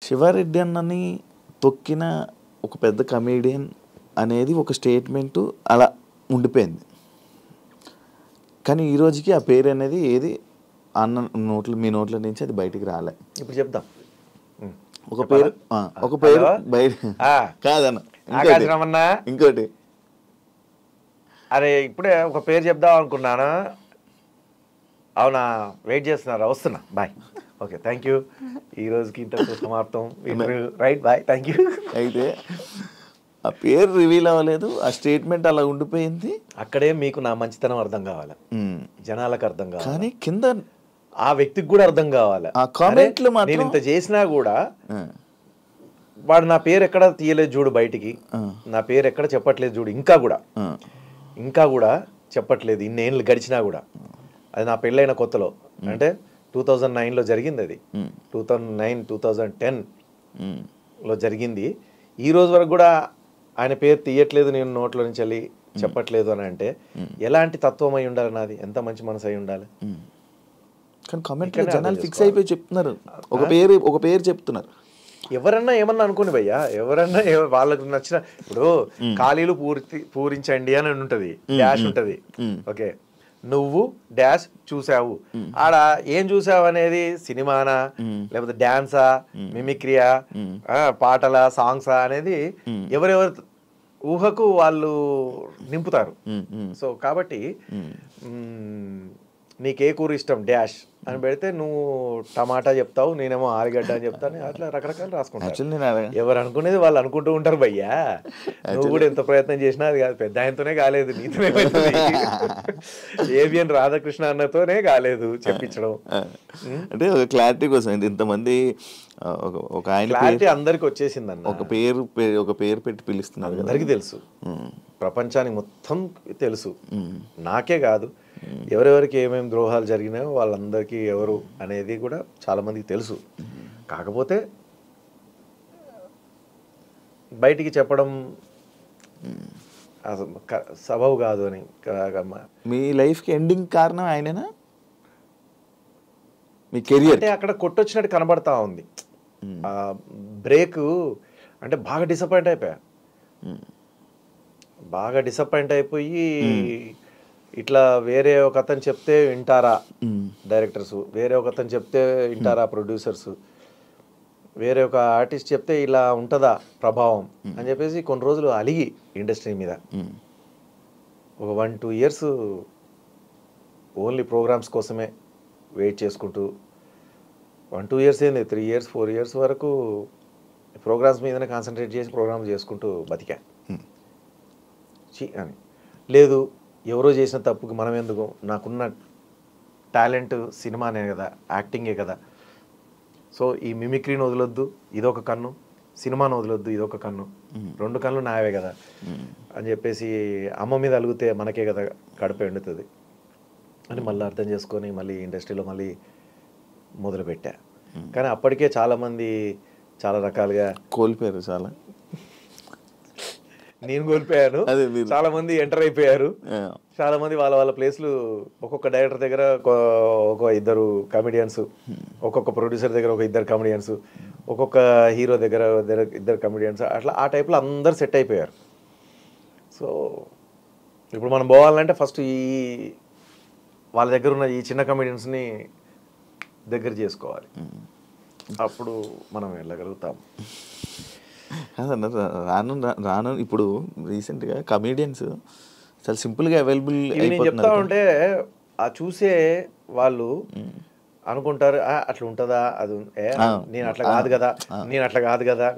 శివారెడ్డి అన్నని తొక్కిన ఒక పెద్ద కమేడియన్ అనేది ఒక స్టేట్మెంటు అలా ఉండిపోయింది. కానీ ఈ రోజుకి ఆ పేరు అనేది ఏది అన్న నోట్లో మీ నోట్ల నుంచి అది బయటికి రాలే. ఇప్పుడు చెప్దాం. ఒక పేరు బయట కాదన్న ఇంకోటి అరే ఇప్పుడే ఒక పేరు చెప్దాం అనుకున్నాను. అవునా, వెయిట్ చేస్తున్నారా? వస్తున్నా, బాయ్. Okay, thank you. ఈ రోజుకి ఇంతకు సమాప్తం. Right, bye, thank you. అయితే ఆ పేరు రివీల్ అవ్వలేదు, ఆ స్టేట్మెంట్ అలా ఉండిపోయింది. అక్కడే మీకు నా మంచితనం అర్థం కావాలి, జనాలకు అర్థం కావాలి, కానీ కింద ఆ వ్యక్తికి కూడా అర్థం కావాలి. ఆ కామెంట్లు నేను ఇంత చేసినా కూడా వాడు నా పేరు ఎక్కడ తీయలేదు చూడు బయటికి, నా పేరు ఎక్కడ చెప్పట్లేదు చూడు, ఇంకా కూడా చెప్పట్లేదు. ఇన్నేళ్ళు గడిచినా కూడా. అది నా పెళ్ళైన కొత్తలో, అంటే 2009లో జరిగింది. అది 2009, 2010లో జరిగింది. ఈ రోజు వరకు కూడా ఆయన పేరు తీయట్లేదు, నేను నోట్లో నుంచి వెళ్ళి చెప్పట్లేదు అని అంటే ఎలాంటి తత్వం అయి ఉండాలి నాది, ఎంత మంచి మనసు అయి ఉండాలి. కానీ కామెంట్లో జనాలు ఫిక్స్ అయిపోయి చెప్తున్నారు, ఒక పేరు చెప్తున్నారు. ఎవరన్నా ఏమన్నా అనుకోని భయ్యా, ఎవరన్నా వాళ్ళకు నచ్చిన, ఇప్పుడు ఖాళీలు పూరించండి అని ఉంటుంది, డాష్ ఉంటుంది. ఓకే, నువ్వు డాష్ చూసావు, ఆడ ఏం చూసావు అనేది సినిమానా లేకపోతే డాన్సా, మిమిక్రియా, పాటలా, సాంగ్సా అనేది ఎవరెవరు ఊహకు వాళ్ళు నింపుతారు. సో కాబట్టి నీకే కూర ఇష్టం డాష్ అని పెడితే నువ్వు టమాటా చెప్తావు, నేనేమో ఆలుగడ్డ అని చెప్తాను, అట్లా రకరకాలు రాసుకుంటాను. ఎవరు అనుకునేది వాళ్ళు అనుకుంటూ ఉంటారు భయ్యా. నువ్వు కూడా ఎంత ప్రయత్నం చేసినా అది కాదు, పెద్ద ఆయనతోనే కాలేదు, నీతోనే ఏవిఎన్ రాధాకృష్ణ అన్నతోనే కాలేదు చెప్పించడం. అంటే ఒక క్లారిటీ కోసం ఇంతమంది ఒక ఆయన క్లారిటీ అందరికి వచ్చేసింది అన్న. ఒక పేరు పెట్టి పిలుస్తున్నారు, అందరికీ తెలుసు, ప్రపంచానికి మొత్తం తెలుసు, నాకే కాదు, ఎవరెవరికి ఏమేమి ద్రోహాలు జరిగినాయో వాళ్ళందరికీ ఎవరు అనేది కూడా చాలా మందికి తెలుసు. కాకపోతే బయటికి చెప్పడం సబబు కాదు అని. మీ లైఫ్కి ఎండింగ్ కారణం ఆయననా? మీ కెరియర్ అంటే అక్కడ కొట్టొచ్చినట్టు కనబడతా ఉంది. బ్రేక్ అంటే బాగా డిసప్పాయింట్ అయిపోయి ఇట్లా వేరే ఒక అతను చెప్తే వింటారా డైరెక్టర్స్, వేరే ఒక అతను చెప్తే వింటారా ప్రొడ్యూసర్స్, వేరే ఒక ఆర్టిస్ట్ చెప్తే ఇలా ఉంటుందా ప్రభావం అని చెప్పేసి కొన్ని రోజులు అలిగి ఇండస్ట్రీ మీద ఒక 1-2 years ఓన్లీ ప్రోగ్రామ్స్ కోసమే వెయిట్ చేసుకుంటూ, 1-2 years ఏంది, 3 years 4 years వరకు ప్రోగ్రామ్స్ మీదనే కాన్సన్ట్రేట్ చేసి ప్రోగ్రామ్స్ చేసుకుంటూ బతికా. అని లేదు, ఎవరో చేసిన తప్పుకి మనం ఎందుకు, నాకున్న టాలెంట్ సినిమానే కదా, యాక్టింగే కదా, సో ఈ మిమిక్రీని వదలొద్దు, ఇదొక కన్ను, సినిమాను వదలొద్దు, ఇదొక కన్ను, 2 కన్నులు నావే కదా అని చెప్పేసి అమ్మ మీద అలిగితే మనకే కదా కడుపు ఎండుతుంది అని మళ్ళీ అర్థం చేసుకొని మళ్ళీ ఇండస్ట్రీలో మళ్ళీ మొదలుపెట్టా. కానీ అప్పటికే చాలామంది చాలా రకాలుగా కోల్పోయారు, నేను కోల్పోయాను, చాలా మంది ఎంటర్ అయిపోయారు, చాలా మంది వాళ్ళ ప్లేస్లు ఒక్కొక్క డైరెక్టర్ దగ్గర ఒక 2 కమెడియన్స్, ఒక్కొక్క ప్రొడ్యూసర్ దగ్గర ఒక 2 కమెడియన్స్, ఒక్కొక్క హీరో దగ్గర 2 కమెడియన్స్, అట్లా ఆ టైప్లో అందరు సెట్ అయిపోయారు. సో ఇప్పుడు మనం పోవాలంటే ఫస్ట్ వాళ్ళ దగ్గర ఉన్న ఈ చిన్న కమెడియన్స్ని దగ్గర చేసుకోవాలి, అప్పుడు మనం వెళ్ళగలుగుతాం. కాదన్న రాను ఇప్పుడు రీసెంట్గా కమేడియన్స్ చాలా సింపుల్గా అవైలబుల్ చెప్తా ఉంటే ఆ చూసే వాళ్ళు అనుకుంటారు అట్లా ఉంటుందా, అది నేను అట్లా కాదు కదా,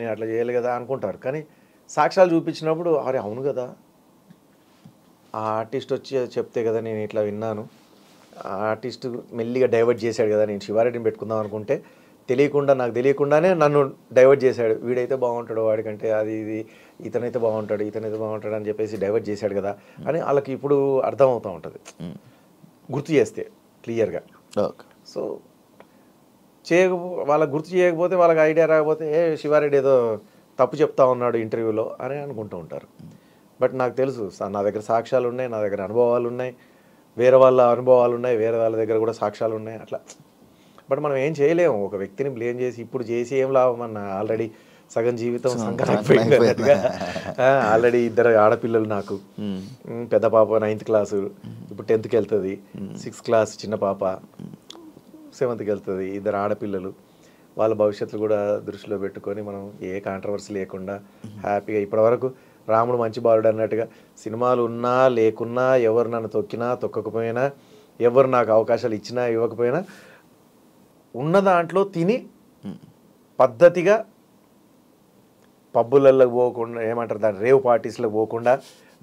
నేను అట్లా చేయాలి కదా అనుకుంటారు. కానీ సాక్ష్యాలు చూపించినప్పుడు అరే అవును కదా, ఆ ఆర్టిస్ట్ వచ్చి చెప్తే కదా నేను ఇట్లా విన్నాను, ఆ ఆర్టిస్ట్ మెల్లిగా డైవర్ట్ చేశాడు కదా, నేను శివారెడ్డిని పెట్టుకుందాం అనుకుంటే నాకు తెలియకుండానే నన్ను డైవర్ట్ చేశాడు, వీడైతే బాగుంటాడు, వాడికంటే అది ఇది, ఇతనైతే బాగుంటాడు అని చెప్పేసి డైవర్ట్ చేశాడు కదా అని వాళ్ళకి ఇప్పుడు అర్థమవుతూ ఉంటుంది, గుర్తు చేస్తే క్లియర్గా. సో వాళ్ళకి గుర్తు చేయకపోతే, వాళ్ళకి ఐడియా రాకపోతే శివారెడ్డి ఏదో తప్పు చెప్తా ఉన్నాడు ఇంటర్వ్యూలో అని అనుకుంటూ ఉంటారు. బట్ నాకు తెలుసు, నా దగ్గర సాక్ష్యాలు ఉన్నాయి, నా దగ్గర అనుభవాలు ఉన్నాయి, వేరే వాళ్ళ అనుభవాలు ఉన్నాయి, వేరే వాళ్ళ దగ్గర కూడా సాక్ష్యాలు ఉన్నాయి. అట్లా బట్ మనం ఏం చేయలేము, ఒక వ్యక్తిని బ్లేమ్ చేసి ఇప్పుడు చేసి ఏం లాభం అన్న, ఆల్రెడీ సగం జీవితం సంకటమైపోయింది అన్నట్టుగా. ఆల్రెడీ 2 ఆడపిల్లలు నాకు, పెద్ద పాప 9th క్లాసు, ఇప్పుడు 10th వెళ్తుంది, 6th క్లాస్ చిన్న పాప 7th వెళ్తుంది, 2 ఆడపిల్లలు. వాళ్ళ భవిష్యత్తు కూడా దృష్టిలో పెట్టుకొని మనం ఏ కాంట్రవర్సీ లేకుండా హ్యాపీగా ఇప్పటివరకు రాముడు మంచి బాలుడు అన్నట్టుగా సినిమాలు ఉన్నా లేకున్నా, ఎవరు నన్ను తొక్కినా తొక్కకపోయినా, ఎవరు నాకు అవకాశాలు ఇచ్చినా ఇవ్వకపోయినా, ఉన్న దాంట్లో తిని పద్ధతిగా పబ్బులలో పోకుండా, ఏమంటారు దాన్ని, రేవ్ పార్టీస్లో పోకుండా,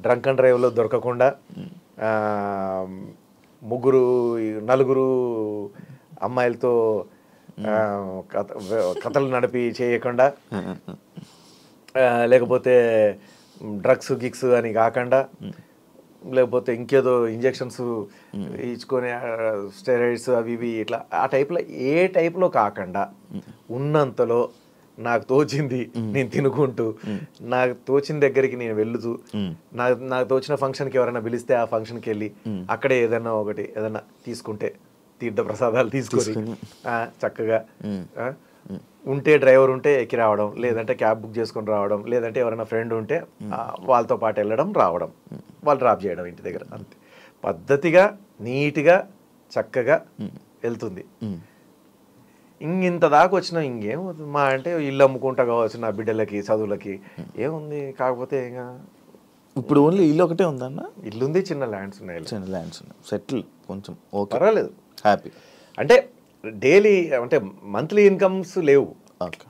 డ్రంక్ అండ్ డ్రైవ్లో దొరకకుండా, 3 అమ్మాయిలతో కథలు నడిపి చేయకుండా, లేకపోతే డ్రగ్స్ గిక్స్ అని కాకుండా, లేకపోతే ఇంకేదో ఇంజెక్షన్స్ ఇచ్చుకొని స్టెరాయిడ్స్ అవి ఇవి ఇట్లా ఆ టైప్లో ఏ టైప్లో కాకుండా ఉన్నంతలో నాకు తోచింది నేను తినుకుంటూ, నాకు తోచిన దగ్గరికి నేను వెళ్తూ, నాకు తోచిన ఫంక్షన్కి ఎవరైనా పిలిస్తే ఆ ఫంక్షన్కి వెళ్ళి అక్కడే ఏదైనా తీసుకుంటే తీర్థ ప్రసాదాలు తీసుకొని చక్కగా ఉంటే డ్రైవర్ ఉంటే ఎక్కి రావడం, లేదంటే క్యాబ్ బుక్ చేసుకొని రావడం, లేదంటే ఎవరైనా ఫ్రెండ్ ఉంటే వాళ్ళతో పాటు వెళ్ళడం రావడం, వాళ్ళు డ్రాప్ చేయడం ఇంటి దగ్గర, అంతే పద్ధతిగా నీట్గా చక్కగా వెళ్తుంది. ఇంత దాకా వచ్చినా ఇంకేమవుతుంది, మా అంటే ఇల్లు అమ్ముకుంటా కావచ్చు నా బిడ్డలకి చదువులకి, ఏముంది. కాకపోతే ఇంకా ఇప్పుడు ఓన్లీ ఇల్లు ఒకటే ఉందన్న? ఇల్లు ఉంది, చిన్న ల్యాండ్స్ ఉన్నాయి. చిన్న ల్యాండ్స్ ఉన్నాయి, సెటిల్ కొంచెం ఓకే, పర్వాలేదు, హ్యాపీ. అంటే డైలీ అంటే మంత్లీ ఇన్కమ్స్ లేవు. ఓకే.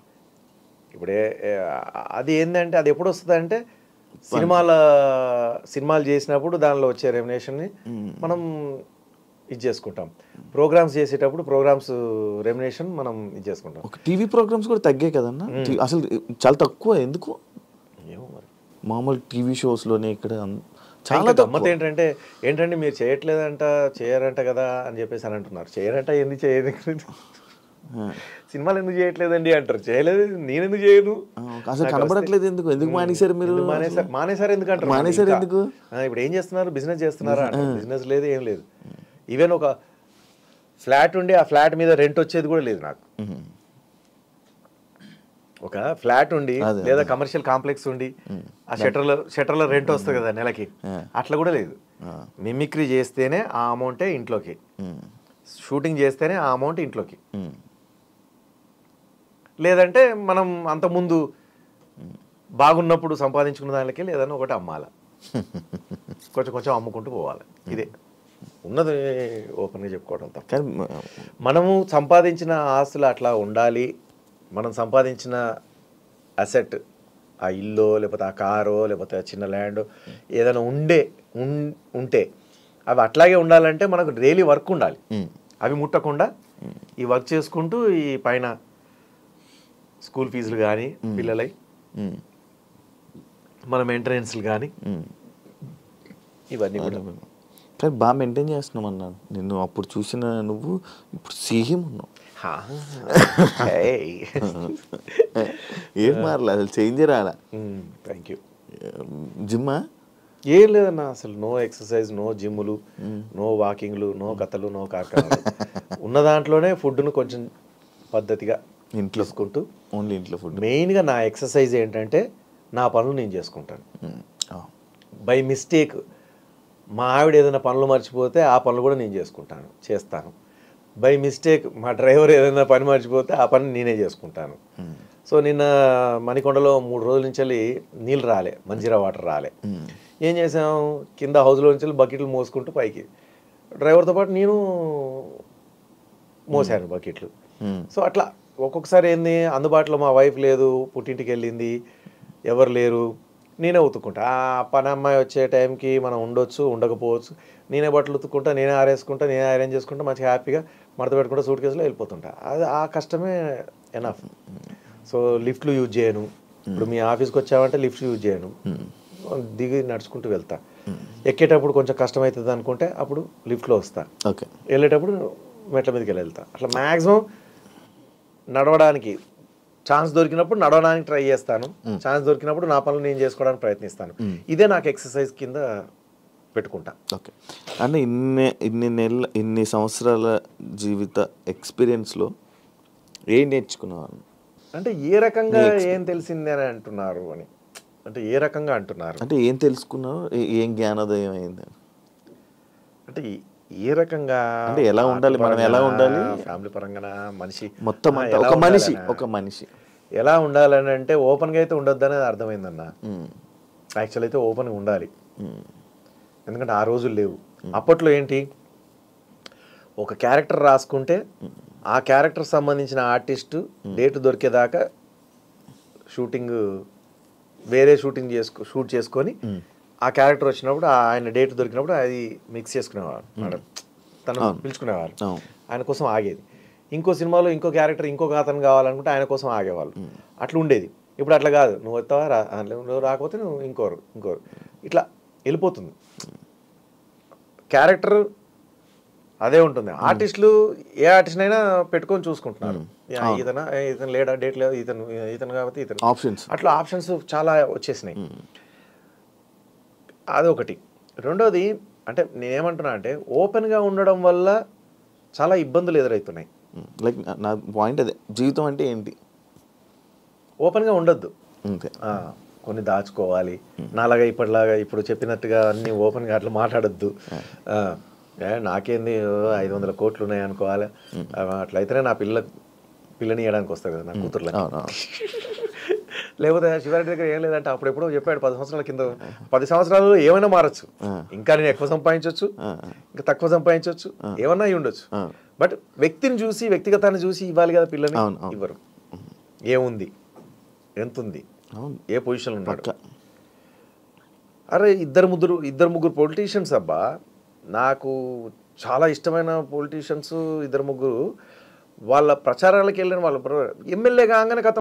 ఇప్పుడే అది ఏంటంటే అది ఎప్పుడు వస్తుంది అంటే సినిమాలు చేసినప్పుడు దానిలో వచ్చే రెమ్యునేషన్ని మనం ఇది చేసుకుంటాం, ప్రోగ్రామ్స్ చేసేటప్పుడు ప్రోగ్రామ్స్ రెమ్యునేషన్ మనం ఇది చేసుకుంటాం. టీవీ ప్రోగ్రామ్స్ కూడా తగ్గాయి కదన్నా అసలు, చాలా తక్కువ. ఎందుకు ఏమో మరి, మామూలు టీవీ షోస్లోనే ఇక్కడ చాలా గమ్మత్ ఏంటంటే మీరు చేయరంట కదా అని చెప్పేసి అని అంటున్నారు. చేయరంట, ఎందుకు చేయదు, సినిమాలు ఎందుకు చేయట్లేదండి అంటారు. చేయలేదు, నేను ఎందుకు చేయను, అసలు కనబడట్లేదు, ఎందుకు మానేశారు మీరు, మానేశారు ఎందుకు అంటారు. మానేశారు ఎందుకు, ఇప్పుడు ఏం చేస్తున్నారు, బిజినెస్ చేస్తున్నారా అంటే బిజినెస్ లేదు, ఏం లేదు. ఈవెన్ ఒక ఫ్లాట్ ఉండి ఆ ఫ్లాట్ మీద రెంట్ వచ్చేది కూడా లేదు నాకు. ఒక ఫ్లాట్ ఉండి లేదా కమర్షియల్ కాంప్లెక్స్ ఉండి ఆ షట్టర్లో రెంట్ వస్తుంది కదా నెలకి, అట్లా కూడా లేదు. మిమిక్రీ చేస్తేనే ఆ అమౌంటే ఇంట్లోకి, షూటింగ్ చేస్తేనే ఆ అమౌంట్ ఇంట్లోకి, లేదంటే మనం అంతకుముందు బాగున్నప్పుడు సంపాదించుకున్న దానికి లేదన్నా ఒకటి అమ్మాలి, కొంచెం అమ్ముకుంటూ పోవాలి. ఇదే ఉన్నది, ఓపెన్గా చెప్పుకోవడం తప్ప. మనము సంపాదించిన ఆస్తులు అట్లా ఉండాలి, మనం సంపాదించిన అసెట్ ఆ ఇల్లు లేకపోతే ఆ కారో లేకపోతే చిన్న ల్యాండ్ ఏదైనా ఉంటే అవి అట్లాగే ఉండాలంటే మనకు డైలీ వర్క్ ఉండాలి. అవి ముట్టకుండా ఈ వర్క్ చేసుకుంటూ ఈ పైన స్కూల్ ఫీజులు కానీ పిల్లలై మన మెయింటెనెన్స్లు కానీ ఇవన్నీ కూడా కానీ బాగా మెయింటైన్ చేస్తున్నాం అన్నాను. నిన్ను అప్పుడు చూసిన నువ్వు ఇప్పుడు సేమ్ ఉన్నావు, ఏం మారలే, అసలు చేంజ్ రాలా. Thank you. జిమ్మా ఏం లేదన్నా, అసలు నో ఎక్సర్సైజ్, నో జిమ్లు, నో వాకింగ్లు, నో కథలు, నో కార్ఖానాలు. ఉన్న దాంట్లోనే ఫుడ్ను కొంచెం పద్ధతిగా ఇంట్లో వేసుకుంటూ, ఓన్లీ ఇంట్లో ఫుడ్. మెయిన్గా నా ఎక్సర్సైజ్ ఏంటంటే నా పనులు నేను చేసుకుంటాను. బై మిస్టేక్ మా ఆవిడ ఏదైనా పనులు మర్చిపోతే ఆ పనులు కూడా నేను చేస్తాను. బై మిస్టేక్ మా డ్రైవర్ ఏదైనా పని మర్చిపోతే ఆ పని నేనే చేసుకుంటాను. సో నిన్న మణికొండలో 3 రోజుల నుంచి నీళ్ళు రాలే, మంజీరా వాటర్ రాలే. ఏం చేసాం, కింద హౌస్లో నుంచి బకెట్లు మోసుకుంటూ పైకి, డ్రైవర్తో పాటు నేను మోసాను బకెట్లు. సో అట్లా ఒక్కొక్కసారి ఏంది, అందుబాటులో మా వైఫ్ లేదు, పుట్టింటికి వెళ్ళింది, ఎవరు లేరు, నేనే ఉతుక్కుంటా. ఆ పని అమ్మాయి వచ్చే టైంకి మనం ఉండొచ్చు, ఉండకపోవచ్చు, నేనే బట్టలు ఉతుక్కుంటా, నేనే ఆరేసుకుంటా, నేనే అరేంజ్ చేసుకుంటా, మంచిగా హ్యాపీగా మడత పెట్టుకుంటా, సూట్ కేసులో వెళ్ళిపోతుంటా. అది ఆ కష్టమే ఎనఫ్. సో లిఫ్ట్లు యూజ్ చేయను. ఇప్పుడు మీ ఆఫీస్కి వచ్చామంటే లిఫ్ట్ యూజ్ చేయను, దిగి నడుచుకుంటూ వెళ్తా. ఎక్కేటప్పుడు కొంచెం కష్టమవుతుంది అనుకుంటే అప్పుడు లిఫ్ట్లో వస్తా, వెళ్ళేటప్పుడు మెట్ల మీదకి వెళ్తా. అట్లా మ్యాక్సిమం నడవడానికి ఛాన్స్ దొరికినప్పుడు నడవడానికి ట్రై చేస్తాను, ఛాన్స్ దొరికినప్పుడు నా పనులు నేను చేసుకోవడానికి ప్రయత్నిస్తాను. ఇదే నాకు ఎక్సర్సైజ్ కింద పెట్టుకుంటా. ఓకే. అంటే ఇన్ని సంవత్సరాల జీవిత ఎక్స్పీరియన్స్లో ఏం నేర్చుకున్నాను అంటే ఏ రకంగా ఏం తెలిసింది అని అంటున్నారు అని, అంటే ఏ రకంగా అంటున్నారు అంటే ఏం తెలుసుకున్నావు, ఏం జ్ఞానోదయం అయింది అంటే ఏ రకంగా, అంటే ఎలా ఉండాలి, మనం ఎలా ఉండాలి, ఫ్యామిలీ పరంగా మనిషి మొత్తం అంతా ఒక మనిషి ఎలా ఉండాలని అంటే ఓపెన్గా అయితే ఉండొద్దు అనేది అర్థమైందన్న. యాక్చువల్ అయితే ఓపెన్గా ఉండాలి, ఎందుకంటే ఆ రోజులు లేవు. అప్పట్లో ఏంటి, ఒక క్యారెక్టర్ రాసుకుంటే ఆ క్యారెక్టర్ సంబంధించిన ఆర్టిస్టు డేట్ దొరికేదాకా షూటింగ్ వేరే షూట్ చేసుకొని ఆ క్యారెక్టర్ వచ్చినప్పుడు ఆయన డేట్ దొరికినప్పుడు అది మిక్స్ చేసుకునేవారు మేడం, తను పిలుచుకునేవారు, ఆయన కోసం ఆగేది. ఇంకో సినిమాలో ఇంకో క్యారెక్టర్ ఇంకొక అతను కావాలనుకుంటే ఆయన కోసం ఆగేవాళ్ళు, అట్లా ఉండేది. ఇప్పుడు అట్లా కాదు, నువ్వు వస్తావా నువ్వు రాకపోతే నువ్వు ఇంకోరు ఇట్లా వెళ్ళిపోతుంది. క్యారెక్టర్ అదే ఉంటుంది. ఆర్టిస్టులు ఏ ఆర్టిస్ట్ అయినా పెట్టుకొని చూసుకుంటున్నారు, ఇతను లేడా డేట్ లేదు, ఇతను కాబట్టి ఇతను ఆప్షన్స్, అట్లా ఆప్షన్స్ చాలా వచ్చేసినాయి. అదొకటి. రెండోది అంటే నేనేమంటున్నా అంటే ఓపెన్గా ఉండడం వల్ల చాలా ఇబ్బందులు ఎదురవుతున్నాయి. లైక్ నా పాయింట్ అదే, జీవితం అంటే ఏంటి, ఓపెన్గా ఉండొద్దు, అంతే. కొన్ని దాచుకోవాలి. నాలాగా ఇప్పటిలాగా ఇప్పుడు చెప్పినట్టుగా అన్ని ఓపెన్గా అట్లా మాట్లాడొద్దు. నాకేంది 500 కోట్లు ఉన్నాయి అనుకోవాలి, అట్లయితేనే నా పిల్లని ఇవ్వడానికి వస్తుంది కదా నా కూతుర్లో. లేకపోతే శివారెడ్డి దగ్గర ఏం లేదంటే అప్పుడు ఎప్పుడో చెప్పాడు 10 సంవత్సరాల కింద, 10 సంవత్సరాలు ఏమైనా మారచ్చు, ఇంకా నేను ఎక్కువ సంపాదించవచ్చు, ఇంకా తక్కువ సంపాదించవచ్చు, ఏమన్నా అయి ఉండొచ్చు. బట్ వ్యక్తిని చూసి వ్యక్తిగతాన్ని చూసి ఇవ్వాలి కదా పిల్లని, ఇవ్వరు. ఏముంది, ఎంతుంది, ఏ పొజిషన్లో ఉన్నాడు. అరే ఇద్దరు ముగ్గురు పొలిటీషియన్స్ అబ్బా, నాకు చాలా ఇష్టమైన పొలిటీషియన్స్ 2-3 వాళ్ళ ప్రచారాలకు వెళ్ళిన వాళ్ళ ఎమ్మెల్యే కాగానే కథ